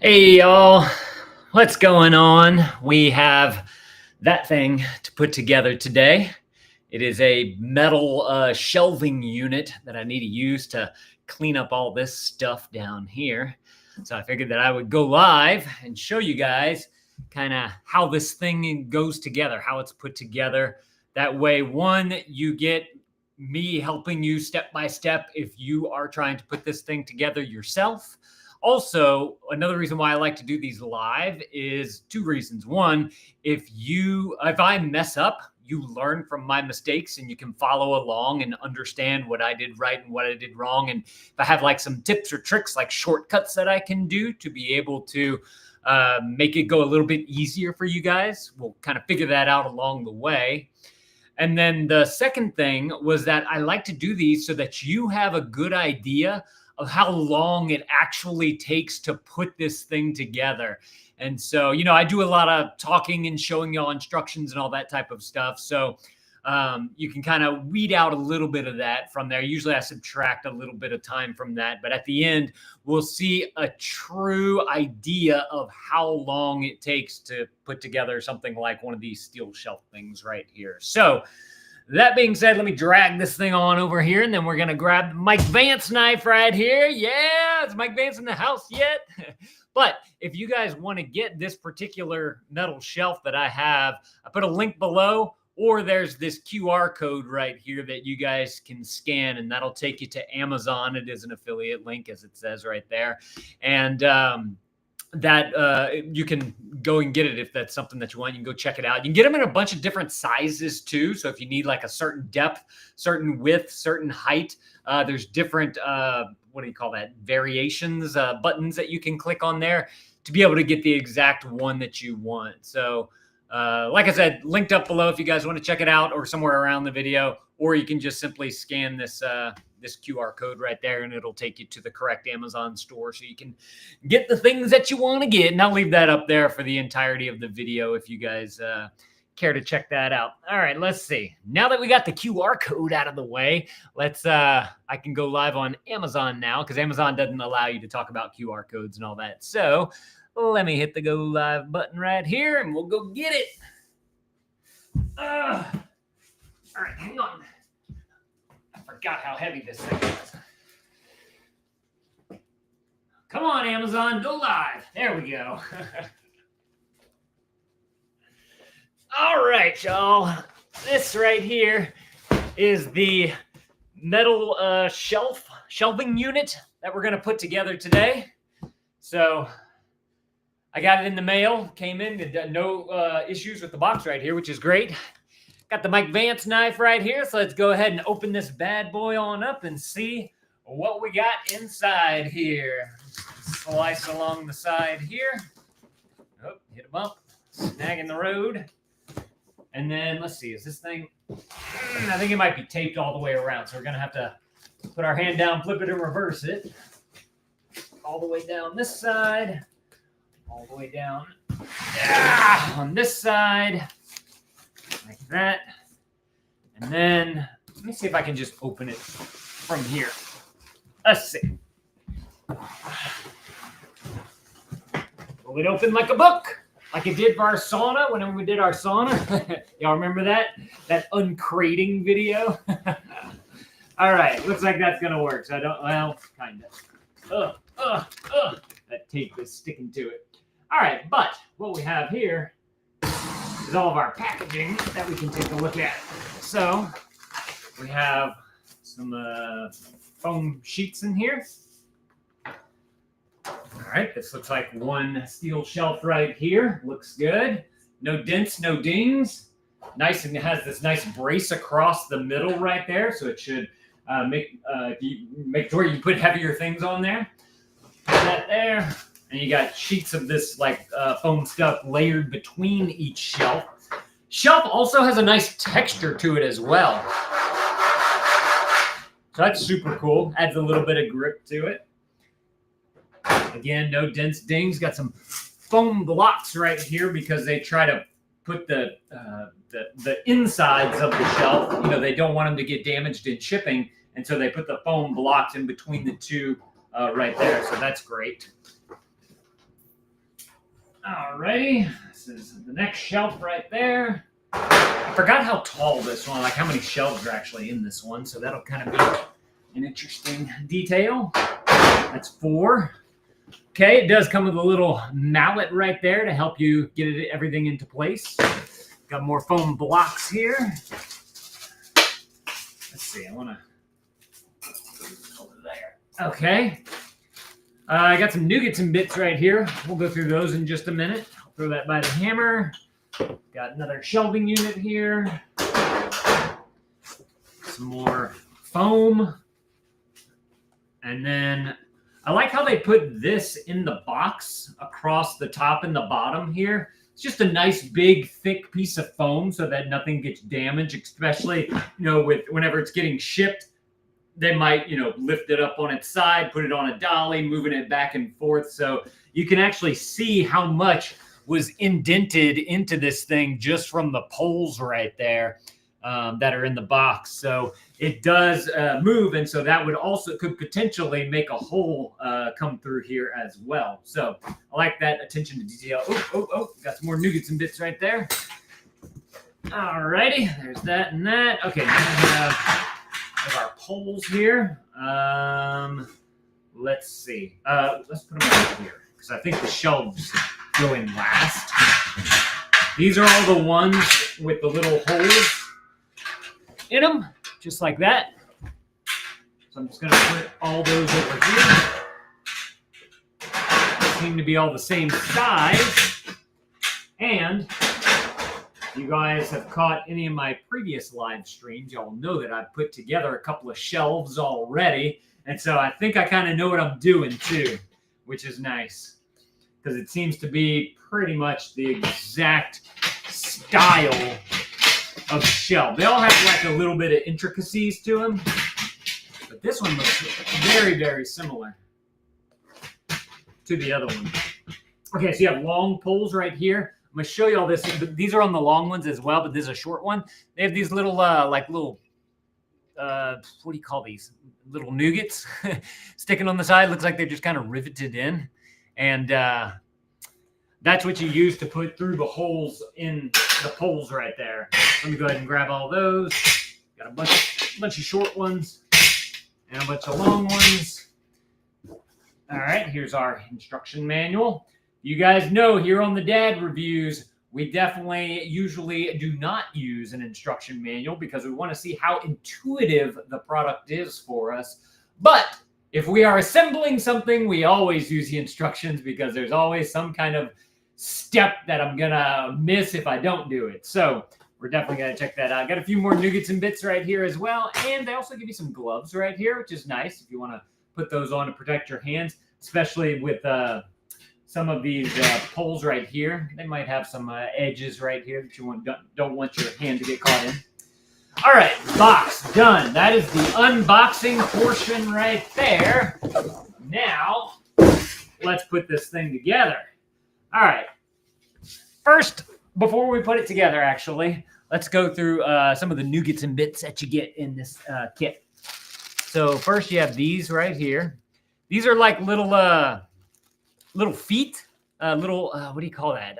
Hey y'all, what's going on? We have that thing to put together today. It is a metal shelving unit that I need to use to clean up all this stuff down here. So I figured that I would go live and show you guys kind of how this thing goes together, how it's put together. That way, one, you get me helping you step by step if you are trying to put this thing together yourself. Also, another reason why I like to do these live is two reasons. One, if I mess up, you learn from my mistakes and you can follow along and understand what I did right and what I did wrong. And if I have like some tips or tricks, like shortcuts that I can do to be able to make it go a little bit easier for you guys, we'll kind of figure that out along the way. And then the second thing was that I like to do these so that you have a good idea of how long it actually takes to put this thing together. And so, I do a lot of talking and showing y'all instructions and all that type of stuff. So you can kind of weed out a little bit of that from there. Usually I subtract a little bit of time from that. But at the end, we'll see a true idea of how long it takes to put together something like one of these steel shelf things right here. So that being said, let me drag this thing on over here, and then we're going to grab the Mike Vance knife right here. Yeah, is Mike Vance in the house yet? But if you guys want to get this particular metal shelf that I have, I put a link below, or there's this QR code right here that you guys can scan, and that'll take you to Amazon. It is an affiliate link, as it says right there. And that you can go and get it if that's something that you want. You can go check it out. You can get them in a bunch of different sizes too. So if you need like a certain depth, certain width, certain height, there's different what do you call that, variations, buttons that you can click on there to be able to get the exact one that you want. So like I said, linked up below if you guys want to check it out, or somewhere around the video, or you can just simply scan this this QR code right there, and it'll take you to the correct Amazon store so you can get the things that you want to get. And I'll leave that up there for the entirety of the video if you guys care to check that out. All right, let's see. Now that we got the QR code out of the way, let's I can go live on Amazon now, because Amazon doesn't allow you to talk about QR codes and all that. So let me hit the go live button right here, and we'll go get it. All right, hang on. I forgot how heavy this thing is. Come on, Amazon, go live. There we go. All right, y'all. This right here is the metal shelving unit that we're going to put together today. So I got it in the mail, came in, no issues with the box right here, which is great. Got the Mike Vance knife right here, so let's go ahead and open this bad boy on up and see what we got inside here. Slice along the side here. Oh, hit a bump, snag in the road. And then, let's see, is this thing, I think it might be taped all the way around, so we're going to have to put our hand down, flip it, and reverse it. All the way down this side. All the way down on this side, like that. And then, let me see if I can just open it from here. Let's see. Pull it open like a book, like it did for our sauna whenever we did our sauna. Y'all remember that? That uncrating video? All right, looks like that's going to work. So I don't, well, kind of. That tape is sticking to it. All right, but what we have here is all of our packaging that we can take a look at. So we have some foam sheets in here. All right, this looks like one steel shelf right here. Looks good. No dents, no dings. Nice, and it has this nice brace across the middle right there, so it should make sure you put heavier things on there. Put that there. And you got sheets of this like foam stuff layered between each shelf. Shelf also has a nice texture to it as well. So that's super cool. Adds a little bit of grip to it. Again, no dents, dings. Got some foam blocks right here because they try to put the insides of the shelf. They don't want them to get damaged in shipping, and so they put the foam blocks in between the two right there. So that's great. Alrighty, this is the next shelf right there. I forgot how tall this one, like how many shelves are actually in this one, so that'll kind of be an interesting detail. That's 4. Okay, it does come with a little mallet right there to help you get everything into place. Got more foam blocks here. Let's see, I want to over there. Okay. I got some nougats and bits right here. We'll go through those in just a minute. I'll throw that by the hammer. Got another shelving unit here. Some more foam. And then I like how they put this in the box across the top and the bottom here. It's just a nice big thick piece of foam so that nothing gets damaged, especially, with whenever it's getting shipped. They might, lift it up on its side, put it on a dolly, moving it back and forth. So you can actually see how much was indented into this thing just from the poles right there that are in the box. So it does move. And so that could potentially make a hole come through here as well. So I like that attention to detail. Oh, got some more nougats and bits right there. All righty, there's that and that. Okay, now we have our poles here. Let's see. Let's put them over here because I think the shelves go in last. These are all the ones with the little holes in them, just like that. So I'm just going to put all those over here. They seem to be all the same size. And you guys have caught any of my previous live streams, y'all know that I've put together a couple of shelves already. And so I think I kind of know what I'm doing too, which is nice because it seems to be pretty much the exact style of shelf. They all have like a little bit of intricacies to them, but this one looks very, very similar to the other one. Okay, so you have long poles right here. I'm going to show you all this. These are on the long ones as well, but this is a short one. They have these little, what do you call these? Little nougats sticking on the side. Looks like they're just kind of riveted in. And that's what you use to put through the holes in the poles right there. Let me go ahead and grab all those. Got a bunch of short ones and a bunch of long ones. All right, here's our instruction manual. You guys know here on the Dad Reviews, we definitely usually do not use an instruction manual because we want to see how intuitive the product is for us. But if we are assembling something, we always use the instructions because there's always some kind of step that I'm going to miss if I don't do it. So we're definitely going to check that out. Got a few more nougats and bits right here as well. And they also give you some gloves right here, which is nice if you want to put those on to protect your hands, especially with some of these poles right here. They might have some edges right here that you don't want your hand to get caught in. All right, box done. That is the unboxing portion right there. Now, let's put this thing together. All right. First, before we put it together, actually, let's go through some of the nougats and bits that you get in this kit. So first, you have these right here. These are like little feet, what do you call that?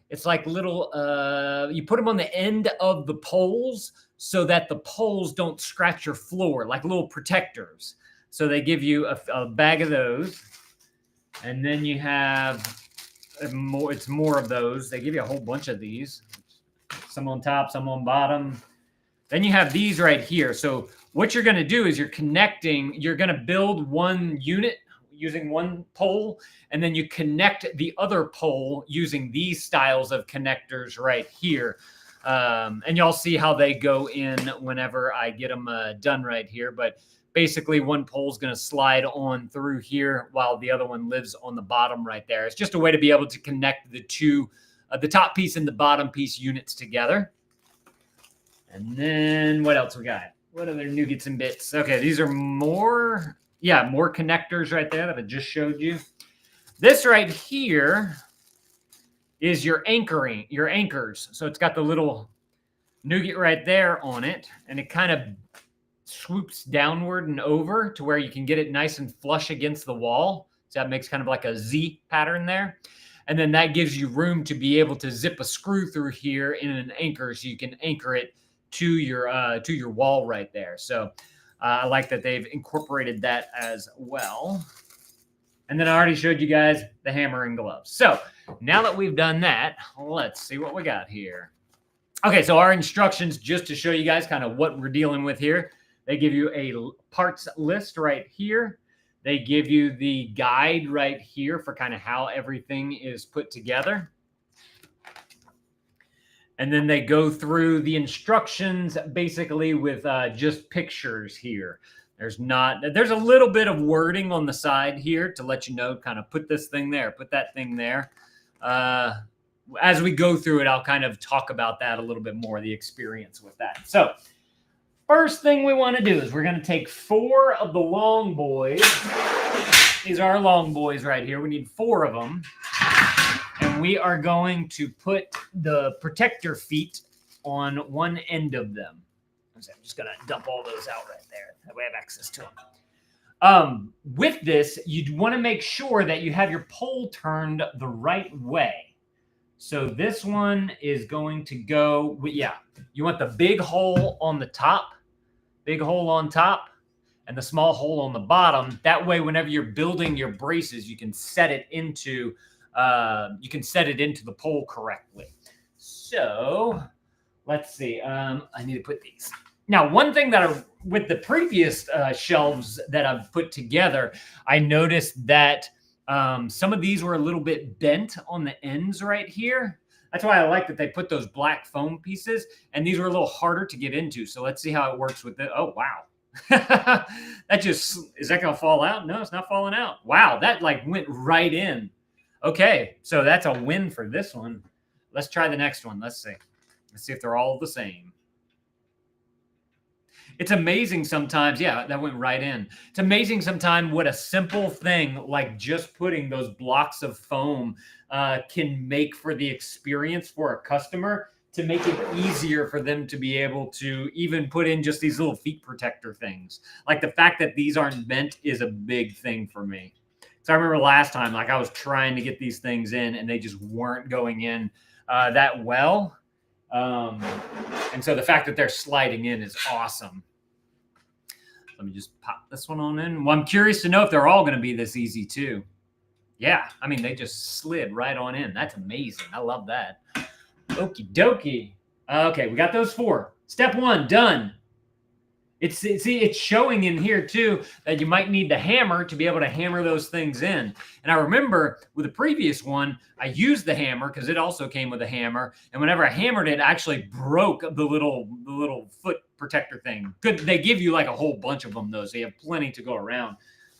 It's like little, you put them on the end of the poles so that the poles don't scratch your floor, like little protectors. So they give you a bag of those. And then you have it's more of those. They give you a whole bunch of these, some on top, some on bottom. Then you have these right here. So what you're going to do is you're going to build one unit using one pole, and then you connect the other pole using these styles of connectors right here. And y'all see how they go in whenever I get them done right here. But basically one pole is going to slide on through here while the other one lives on the bottom right there. It's just a way to be able to connect the two, the top piece and the bottom piece units together. And then what else we got? What other nougats and bits? Okay, these are more connectors right there that I just showed you. This right here is your anchors. So it's got the little nougat right there on it, and it kind of swoops downward and over to where you can get it nice and flush against the wall. So that makes kind of like a Z pattern there. And then that gives you room to be able to zip a screw through here in an anchor, so you can anchor it to your wall right there. So I like that they've incorporated that as well. And then I already showed you guys the hammer and gloves. So now that we've done that, let's see what we got here. Okay, so our instructions, just to show you guys kind of what we're dealing with here. They give you a parts list right here. They give you the guide right here for kind of how everything is put together. And then they go through the instructions basically with just pictures here. There's a little bit of wording on the side here to let you know, kind of put this thing there, put that thing there. As we go through it, I'll kind of talk about that a little bit more, the experience with that. So first thing we want to do is we're going to take 4 of the long boys. These are our long boys right here. We need 4 of them. And we are going to put the protector feet on one end of them. I'm just going to dump all those out right there. That way I have access to them. With this, you'd want to make sure that you have your pole turned the right way. So this one is going to go, you want the big hole on the top, and the small hole on the bottom. That way, whenever you're building your braces, you can set it into the pole correctly. So let's see. I need to put these. Now, one thing with the previous shelves that I've put together, I noticed that some of these were a little bit bent on the ends right here. That's why I like that they put those black foam pieces, and these were a little harder to get into. So let's see how it works with it. Oh, wow. Is that going to fall out? No, it's not falling out. Wow, that like went right in. Okay, so that's a win for this one. Let's try the next one. Let's see if they're all the same. It's amazing sometimes. Yeah, that went right in. It's amazing sometimes what a simple thing like just putting those blocks of foam can make for the experience for a customer, to make it easier for them to be able to even put in just these little feet protector things. Like the fact that these aren't bent is a big thing for me. So I remember last time, like I was trying to get these things in and they just weren't going in that well. And so the fact that they're sliding in is awesome. Let me just pop this one on in. Well, I'm curious to know if they're all going to be this easy too. Yeah, I mean, they just slid right on in. That's amazing. I love that. Okie dokie. Okay, we got those 4. Step 1, done. It's showing in here too that you might need the hammer to be able to hammer those things in. And I remember with the previous one, I used the hammer because it also came with a hammer. And whenever I hammered it, I actually broke the little foot protector thing. Good, they give you like a whole bunch of them though, so you have plenty to go around.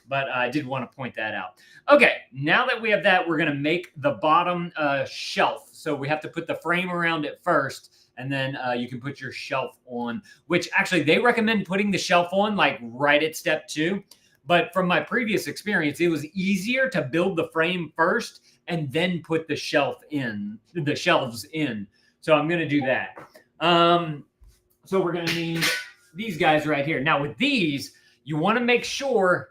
But I did want to point that out. Okay, now that we have that, we're going to make the bottom shelf. So we have to put the frame around it first, and then you can put your shelf on, which actually they recommend putting the shelf on like right at step 2. But from my previous experience, it was easier to build the frame first and then put the shelves in. So I'm going to do that. So we're going to need these guys right here. Now with these, you want to make sure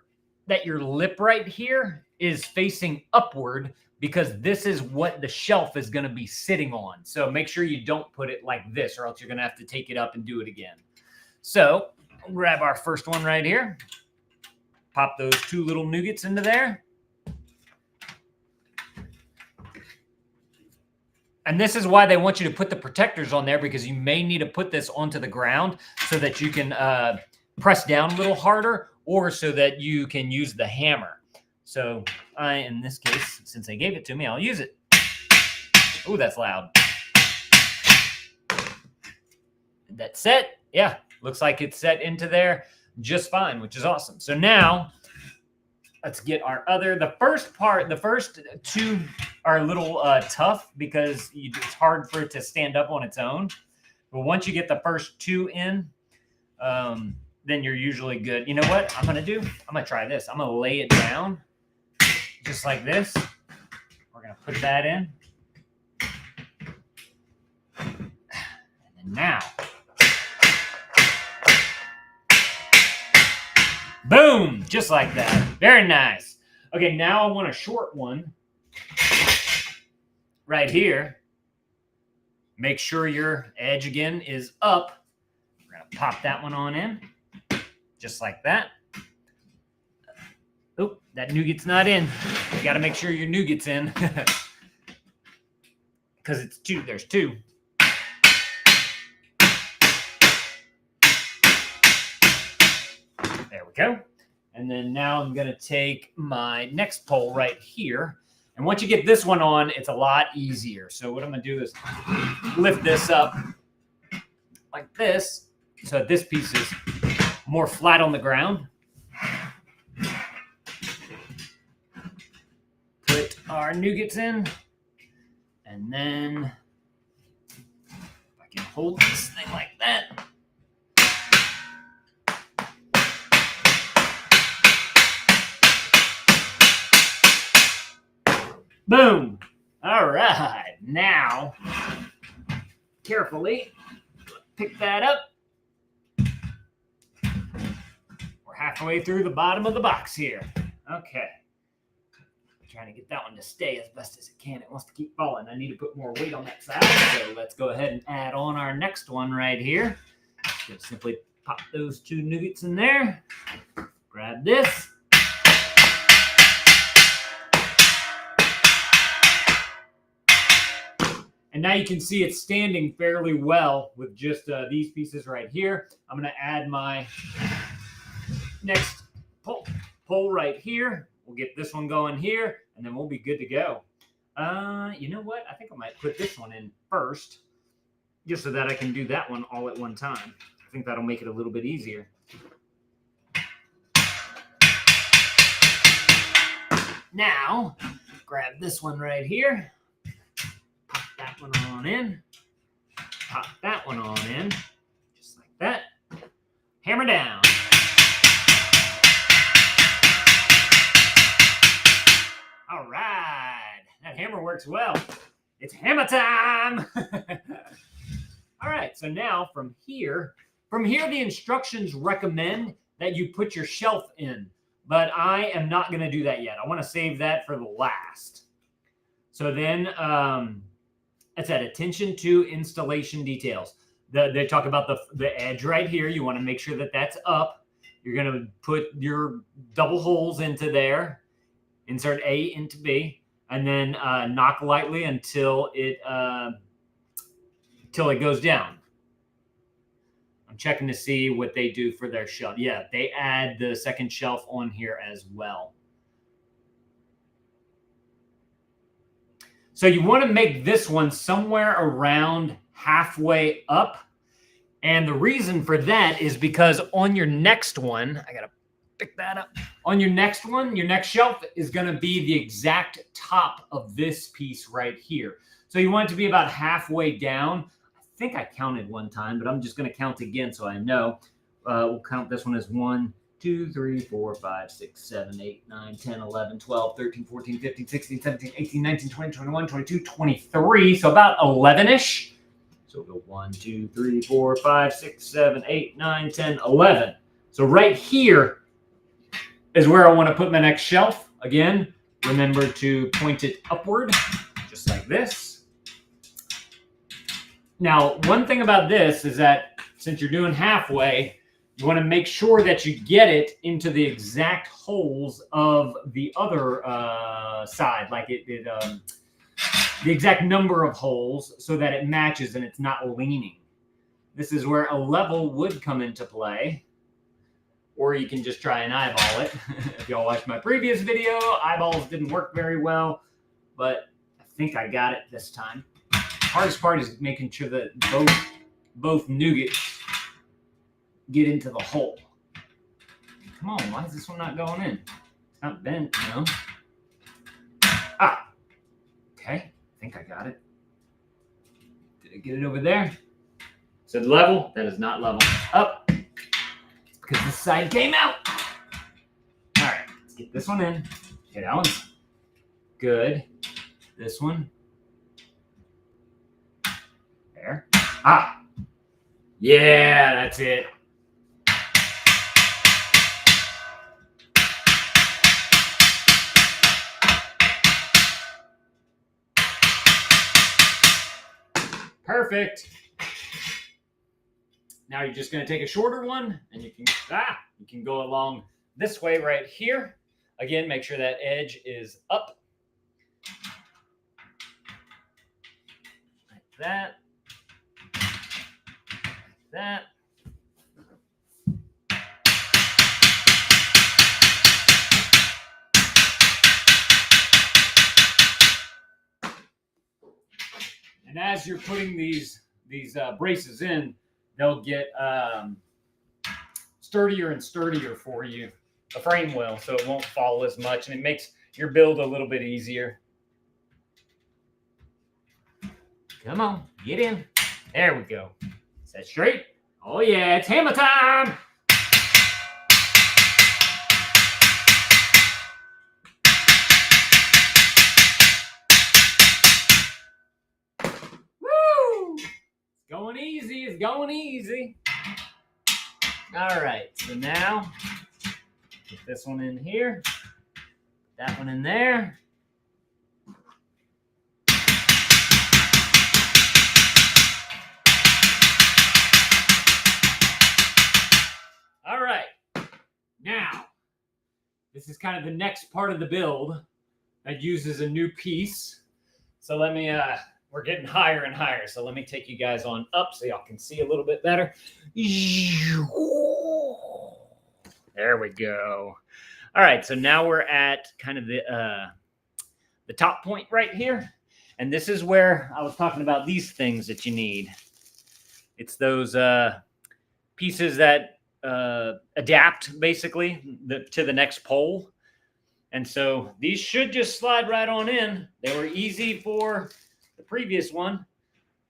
that your lip right here is facing upward, because this is what the shelf is going to be sitting on. So make sure you don't put it like this, or else you're going to have to take it up and do it again. So we'll grab our first one right here. Pop those 2 little nougats into there. And this is why they want you to put the protectors on there, because you may need to put this onto the ground so that you can press down a little harder, or so that you can use the hammer. So in this case, since they gave it to me, I'll use it. Oh, that's loud. That's set. Yeah, looks like it's set into there just fine, which is awesome. So now let's get the first 2 are a little tough because it's hard for it to stand up on its own. But once you get the first 2 in, then you're usually good. You know what I'm going to do? I'm going to try this. I'm going to lay it down just like this. We're going to put that in. And then now. Boom! Just like that. Very nice. Okay, now I want a short one. right here, make sure your edge again is up. We're going to pop that one on in, just like that. Oh, that nougat's not in. You got to make sure your nougat's in. Because it's two. There's two. There we go. And then now I'm going to take my next pole right here. And once you get this one on, it's a lot easier. So what I'm going to do is lift this up like this, so this piece is more flat on the ground. Put our nougats in, and then if I can hold this thing like that. Boom. All right. Now, carefully pick that up. We're halfway through the bottom of the box here. Okay. Trying to get that one to stay as best as it can. It wants to keep falling. I need to put more weight on that side. So let's go ahead and add on our next one right here. Just simply pop those two nougats in there. Grab this. And now you can see it's standing fairly well with just these pieces right here. I'm going to add my next pole right here. We'll get this one going here, and then we'll be good to go. You know what? I think I might put this one in first, just so that I can do that one all at one time. I think that'll make it a little bit easier. Now, grab this one right here. Pop that one on in. Pop that one on in. Just like that. Hammer down. All right. That hammer works well. It's hammer time. All right. So now from here, the instructions recommend that you put your shelf in, but I am not going to do that yet. I want to save that for the last. So then, it's at attention to installation details. They talk about the edge right here. You want to make sure that that's up. You're going to put your double holes into there. Insert A into B, and then knock lightly until it goes down. I'm checking to see what they do for their shelf. Yeah, they add the second shelf on here as well. So you want to make this one somewhere around halfway up. And the reason for that is because on your next one, I got to pick that up. On your next one, your next shelf is going to be the exact top of this piece right here. So you want it to be about halfway down. I think I counted one time, but I'm just going to count again so I know. We'll count this one as 1, 2, 3, 4, 5, 6, 7, 8, 9, 10, 11, 12, 13, 14, 15, 16, 17, 18, 19, 20, 21, 22, 23. So about 11-ish. So we'll go 1, 2, 3, 4, 5, 6, 7, 8, 9, 10, 11. So right here is where I want to put my next shelf. Again, remember to point it upward, just like this. Now, one thing about this is that since you're doing halfway, you want to make sure that you get it into the exact holes of the other side, like the exact number of holes so that it matches and it's not leaning. This is where a level would come into play, or you can just try and eyeball it. If y'all watched my previous video, eyeballs didn't work very well, but I think I got it this time. Hardest part is making sure that both nougats get into the hole. Come on, why is this one not going in? It's not bent, no. Ah, okay, I think I got it. Did I get it over there? Is it level? That is not level. Up, because this side came out. All right, let's get this one in. Okay, that one's good. This one. There. Ah, yeah, that's it. Perfect. Now you're just going to take a shorter one, and you can go along this way right here. Again, make sure that edge is up. Like that. Like that. And as you're putting these braces in, they'll get sturdier and sturdier for you. The frame will, so it won't fall as much, and it makes your build a little bit easier. Come on, get in. There we go. Set straight. Oh yeah, it's hammer time. Woo! It's going easy. It's going easy. All right, so now put this one in here, that one in there. All right, now this is kind of the next part of the build that uses a new piece. So let me, we're getting higher and higher. So let me take you guys on up so y'all can see a little bit better. There we go. All right, so now we're at kind of the top point right here. And this is where I was talking about these things that you need. It's those pieces that adapt basically to the next pole. And so these should just slide right on in. They were easy for the previous one,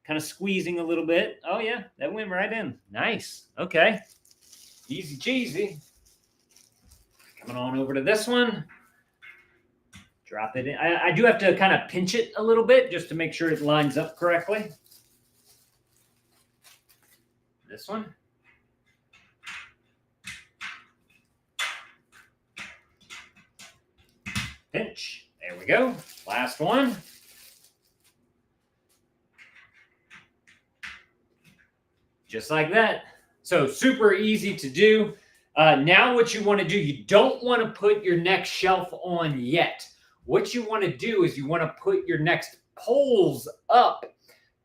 kind of squeezing a little bit. Oh yeah, that went right in. Nice. Okay. Easy cheesy. Coming on over to this one. Drop it in. I do have to kind of pinch it a little bit just to make sure it lines up correctly. This one. Pinch. There we go. Last one. Just like that. So super easy to do. Now what you want to do, you don't want to put your next shelf on yet. What you want to do is you want to put your next poles up,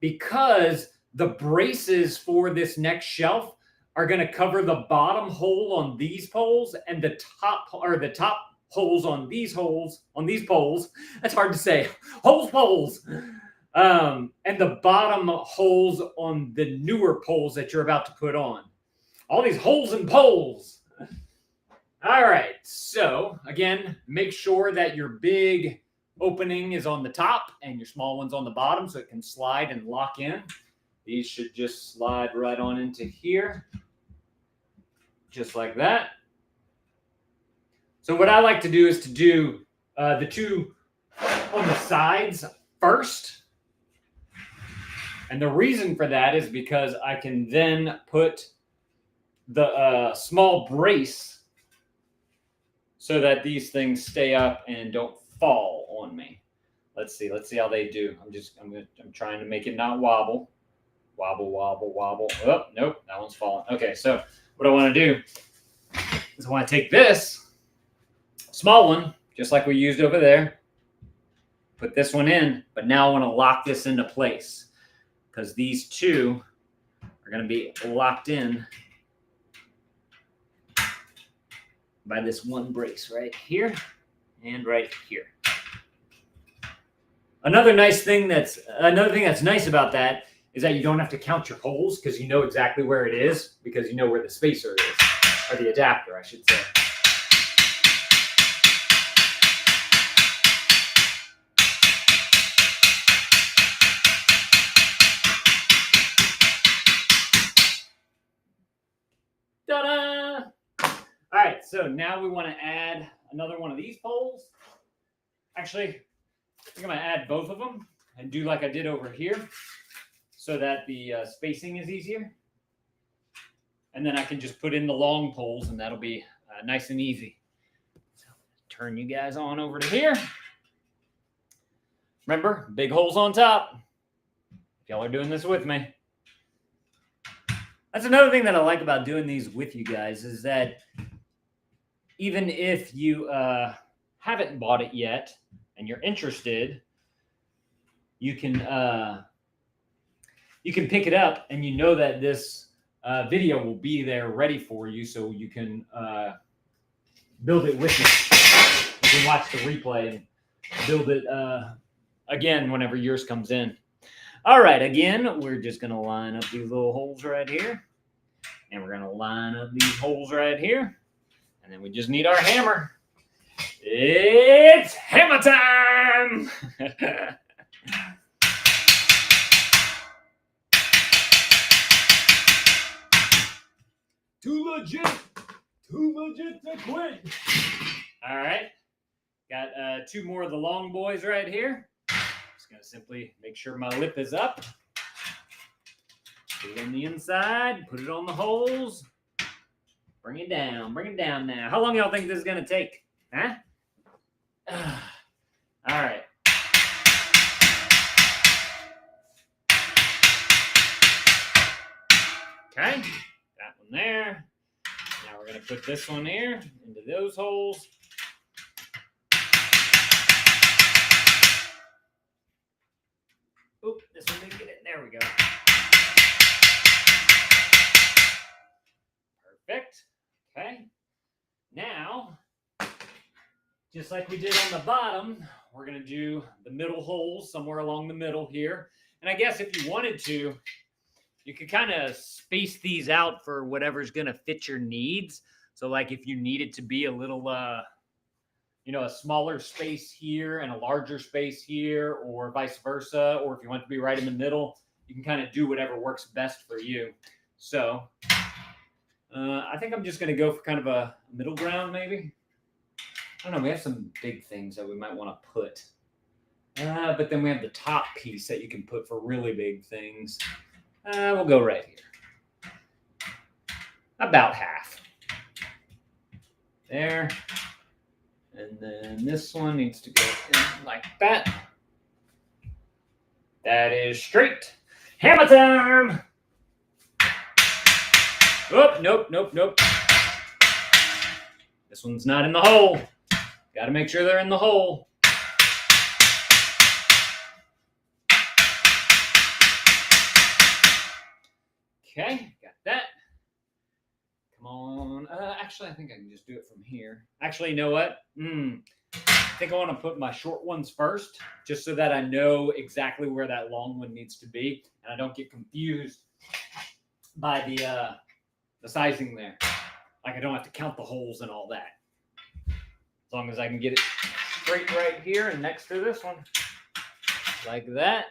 because the braces for this next shelf are going to cover the bottom hole on these poles and the top holes on these poles. That's hard to say. Poles. And the bottom holes on the newer poles that you're about to put on. All these holes and poles. All right. So again, make sure that your big opening is on the top and your small one's on the bottom so it can slide and lock in. These should just slide right on into here. Just like that. So what I like to do is to do the two on the sides first. And the reason for that is because I can then put the small brace so that these things stay up and don't fall on me. Let's see how they do. I'm trying to make it not wobble. Wobble, wobble, wobble. Oh, nope, that one's falling. Okay, so what I want to do is I want to take this small one, just like we used over there, put this one in, but now I want to lock this into place because these two are going to be locked in by this one brace right here and right here. Another thing that's nice about that is that you don't have to count your holes because you know exactly where it is, because you know where the spacer is, or the adapter, I should say. Ta-da! All right, so now we want to add another one of these poles. Actually, I think I'm going to add both of them and do like I did over here so that the spacing is easier. And then I can just put in the long poles and that'll be nice and easy. So turn you guys on over to here. Remember, big holes on top. If Y'all are doing this with me. That's another thing that I like about doing these with you guys is that even if you haven't bought it yet and you're interested, you can pick it up and you know that this video will be there ready for you, so you can build it with me. You can watch the replay and build it again whenever yours comes in. All right, again, we're just going to line up these little holes right here. And we're going to line up these holes right here. And then we just need our hammer. It's hammer time! Too legit to quit. All right, got 2 more of the long boys right here. Just gonna simply make sure my lip is up. Put it on the inside, put it on the holes. Bring it down now. How long y'all think this is gonna take? Huh? All right. Okay, that one there. Now we're going to put this one here into those holes. Oop, this one didn't get it. There we go. Perfect. Okay. Now, just like we did on the bottom, we're going to do the middle holes somewhere along the middle here. And I guess if you wanted to, you could kind of space these out for whatever's going to fit your needs. So like if you need it to be a little, a smaller space here and a larger space here, or vice versa, or if you want it to be right in the middle, you can kind of do whatever works best for you. So I think I'm just going to go for kind of a middle ground maybe. I don't know. We have some big things that we might want to put. But then we have the top piece that you can put for really big things. We'll go right here. About half. There. And then this one needs to go in like that. That is straight. Hammer time! Oh, nope. This one's not in the hole. Got to make sure they're in the hole. Okay, got that. Come on. Actually, I think I can just do it from here. Actually, you know what? I think I want to put my short ones first, just so that I know exactly where that long one needs to be, and I don't get confused by the sizing there. Like I don't have to count the holes and all that. As long as I can get it straight right here and next to this one, like that.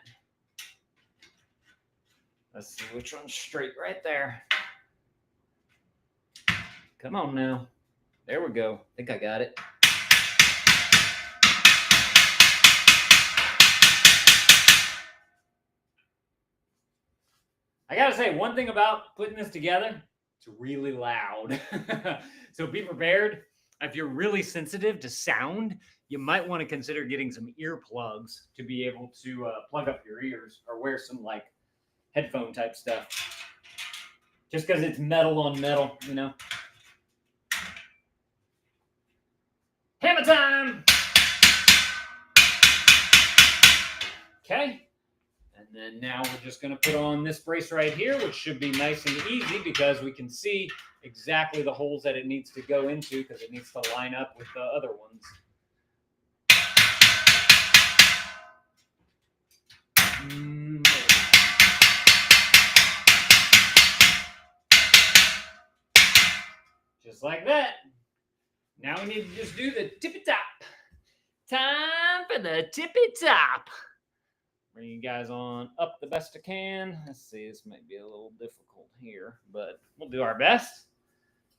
Let's see which one's straight right there. Come on now. There we go. I think I got it. I gotta say, one thing about putting this together, it's really loud. So be prepared. If you're really sensitive to sound, you might want to consider getting some earplugs to be able to plug up your ears, or wear some like headphone type stuff. Just because it's metal on metal, you know. Hammer time! Okay. And then now we're just going to put on this brace right here, which should be nice and easy because we can see exactly the holes that it needs to go into because it needs to line up with the other ones. Just like that. Now we need to just do the tippy top. Time for the tippy top. Bring you guys on up the best I can. Let's see, this might be a little difficult here, but we'll do our best.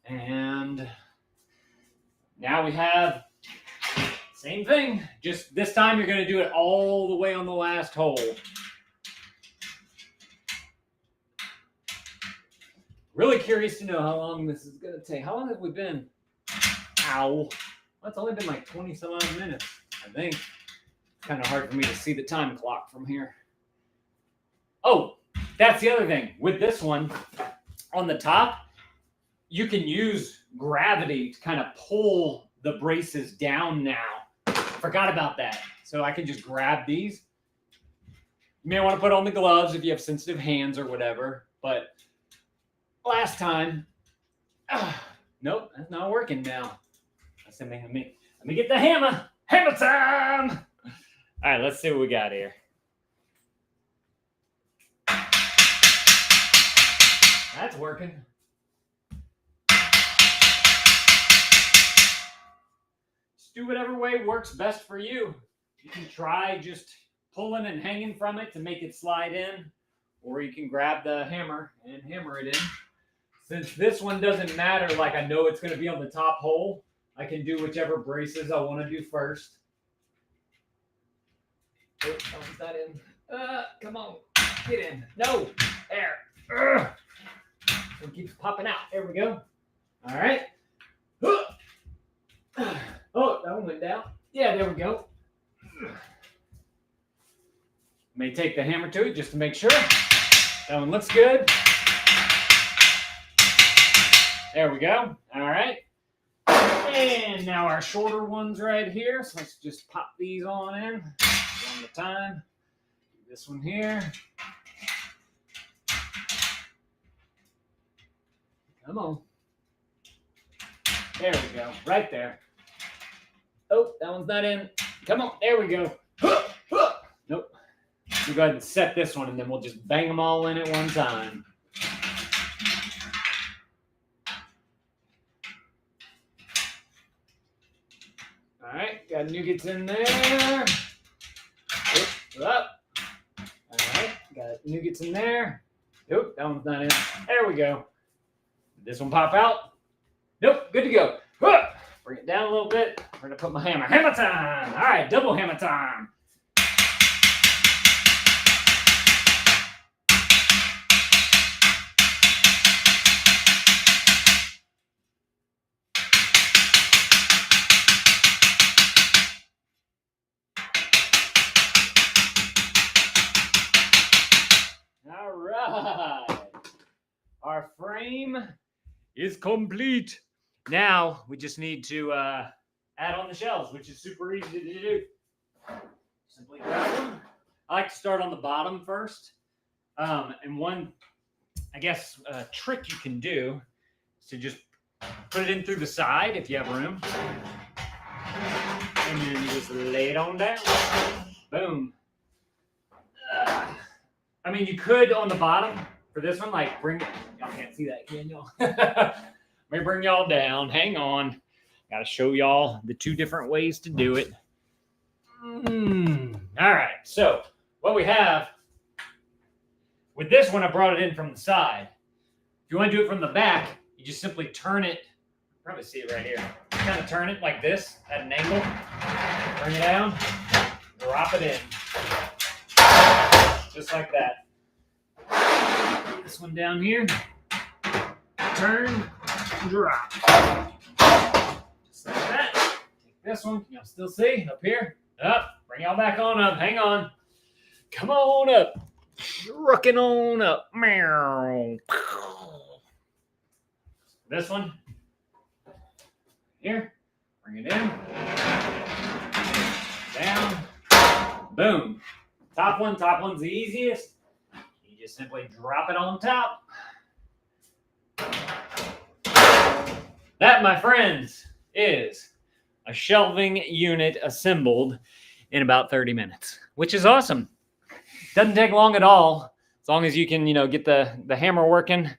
And now we have same thing. Just this time you're going to do it all the way on the last hole. Really curious to know how long this is going to take. How long have we been? Ow. That's only been like 20 some odd minutes, I think. It's kind of hard for me to see the time clock from here. Oh, that's the other thing. With this one, on the top, you can use gravity to kind of pull the braces down now. Forgot about that. So I can just grab these. You may want to put on the gloves if you have sensitive hands or whatever. But last time, nope, that's not working now. Let me get the hammer. Hammer time! All right, let's see what we got here. That's working. Just do whatever way works best for you. You can try just pulling and hanging from it to make it slide in, or you can grab the hammer and hammer it in. Since this one doesn't matter, like I know it's going to be on the top hole, I can do whichever braces I want to do first. Oh, was that in? Come on, get in. No, there. It keeps popping out. There we go. All right. Oh, that one went down. Yeah, there we go. May take the hammer to it just to make sure. That one looks good. There we go. All right. And now our shorter ones right here. So let's just pop these on in one at a time. This one here. Come on. There we go. Right there. Oh, that one's not in. Come on. There we go. Nope. We'll go ahead and set this one, and then we'll just bang them all in at one time. All right. Got nougats in there. Up. All right. Got nougats in there. Nope. That one's not in. There we go. Did this one pop out? Nope. Good to go. Bring it down a little bit. We're going to put my hammer. Hammer time. All right. Double hammer time. All right. Our frame is complete. Now we just need to add on the shells, which is super easy to do. Simply grab them. I like to start on the bottom first. And one, I guess, trick you can do is to just put it in through the side if you have room. And then you just lay it on down. Boom. I mean, you could on the bottom for this one, like bring it. Y'all can't see that, can y'all? Let me bring y'all down. Hang on. Got to show y'all the two different ways to do it. All right. So what we have with this one, I brought it in from the side. If you want to do it from the back, you just simply turn it. Probably see it right here. Kind of turn it like this at an angle. Bring it down. Drop it in. Just like that. This one down here. Turn, drop. Just like that. Take this one. Can y'all still see up here? Up. Bring y'all back on up. Hang on. Come on up. Rocking on up. Meow. This one. Here. Bring it in. Down. Boom. Top one's the easiest. You just simply drop it on top. That, my friends, is a shelving unit assembled in about 30 minutes, which is awesome. Doesn't take long at all, as long as you can, get the hammer working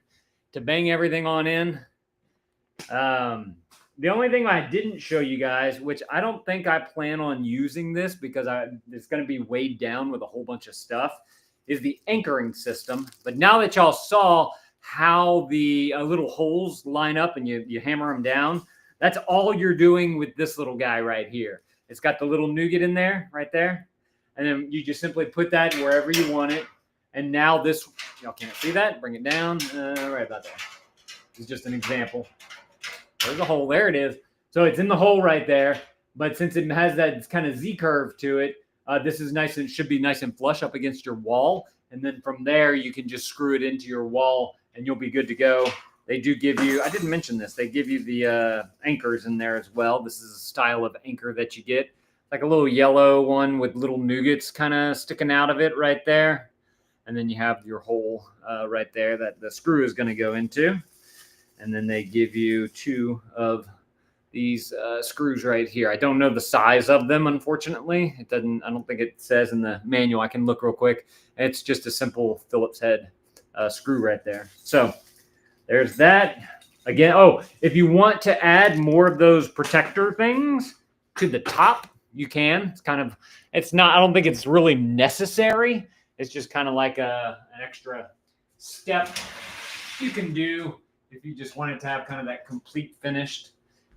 to bang everything on in. The only thing I didn't show you guys, which I don't think I plan on using this because it's going to be weighed down with a whole bunch of stuff, is the anchoring system. But now that y'all saw how the little holes line up and you hammer them down, that's all you're doing with this little guy right here. It's got the little nougat in there, right there. And then you just simply put that wherever you want it. And now this, y'all can't see that. Bring it down. Right about there. This is just an example. There's a hole. There it is. So it's in the hole right there. But since it has that kind of Z curve to it, this is nice and should be nice and flush up against your wall. And then from there, you can just screw it into your wall and you'll be good to go. They do give you, I didn't mention this, they give you the anchors in there as well. This is a style of anchor that you get. Like a little yellow one with little nougats kind of sticking out of it right there. And then you have your hole right there that the screw is going to go into. And then they give you 2 of these screws right here. I don't know the size of them, unfortunately. It doesn't, I don't think it says in the manual. I can look real quick. It's just a simple Phillips head screw right there. So there's that. Again, oh, if you want to add more of those protector things to the top, you can. It's kind of, it's not, I don't think it's really necessary. It's just kind of like an extra step you can do if you just wanted to have kind of that complete finished.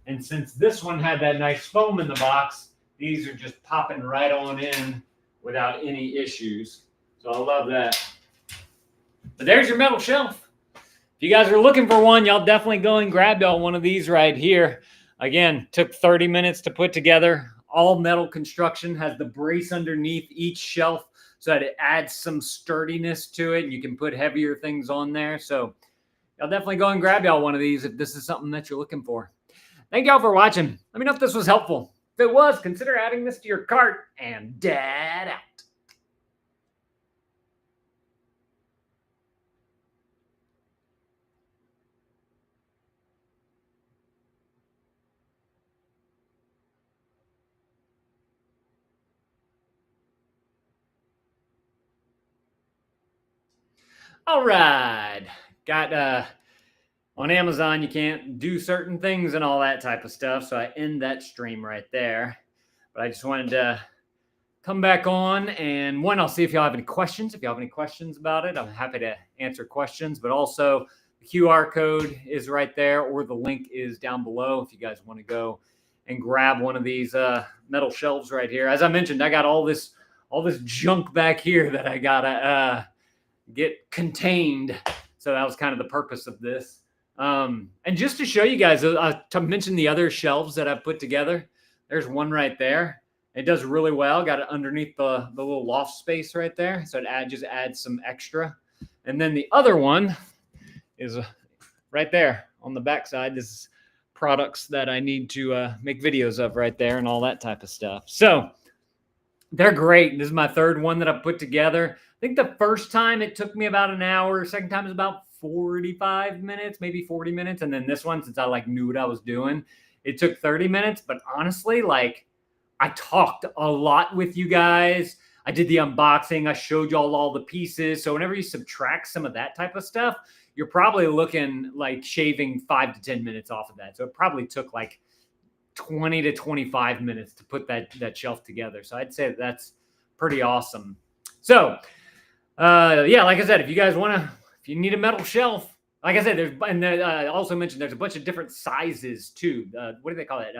And since this one had that nice foam in the box, these are just popping right on in without any issues. So I love that. But there's your metal shelf. If you guys are looking for one, y'all definitely go and grab y'all one of these right here. Again, took 30 minutes to put together. All metal construction, has the brace underneath each shelf so that it adds some sturdiness to it. And you can put heavier things on there. So y'all definitely go and grab y'all one of these if this is something that you're looking for. Thank y'all for watching. Let me know if this was helpful. If it was, consider adding this to your cart, and dad out. All right. Got on Amazon, you can't do certain things and all that type of stuff. So I end that stream right there. But I just wanted to come back on, and one, I'll see if y'all have any questions. If y'all have any questions about it, I'm happy to answer questions. But also, the QR code is right there, or the link is down below if you guys want to go and grab one of these metal shelves right here. As I mentioned, I got all this junk back here that I gotta get contained. So that was kind of the purpose of this. And just to show you guys, to mention the other shelves that I've put together, there's one right there. It does really well. Got it underneath the little loft space right there. So it just adds some extra. And then the other one is right there on the back side. This is products that I need to make videos of right there and all that type of stuff. So they're great. This is my third one that I put together. I think the first time it took me about an hour. Second time is about 45 minutes, maybe 40 minutes. And then this one, since I knew what I was doing, it took 30 minutes. But honestly, I talked a lot with you guys. I did the unboxing. I showed y'all all the pieces. So whenever you subtract some of that type of stuff, you're probably looking like shaving 5 to 10 minutes off of that. So it probably took 20 to 25 minutes to put that shelf together. So I'd say that's pretty awesome. So yeah, like I said, if you guys if you need a metal shelf, like I said, I also mentioned there's a bunch of different sizes too. What do they call it?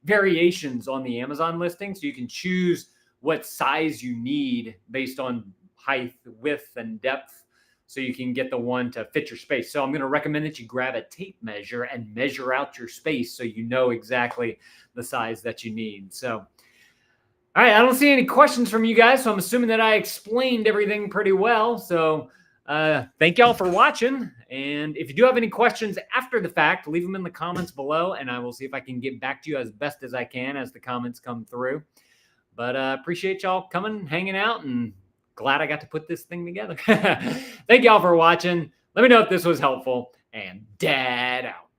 Variations on the Amazon listing. So you can choose what size you need based on height, width, and depth. So you can get the one to fit your space. So I'm going to recommend that you grab a tape measure and measure out your space so you know exactly the size that you need. So, all right, I don't see any questions from you guys, so I'm assuming that I explained everything pretty well. So thank y'all for watching. And if you do have any questions after the fact, leave them in the comments below, and I will see if I can get back to you as best as I can as the comments come through. But appreciate y'all coming, hanging out, and glad I got to put this thing together. Thank y'all for watching. Let me know if this was helpful, and dad out.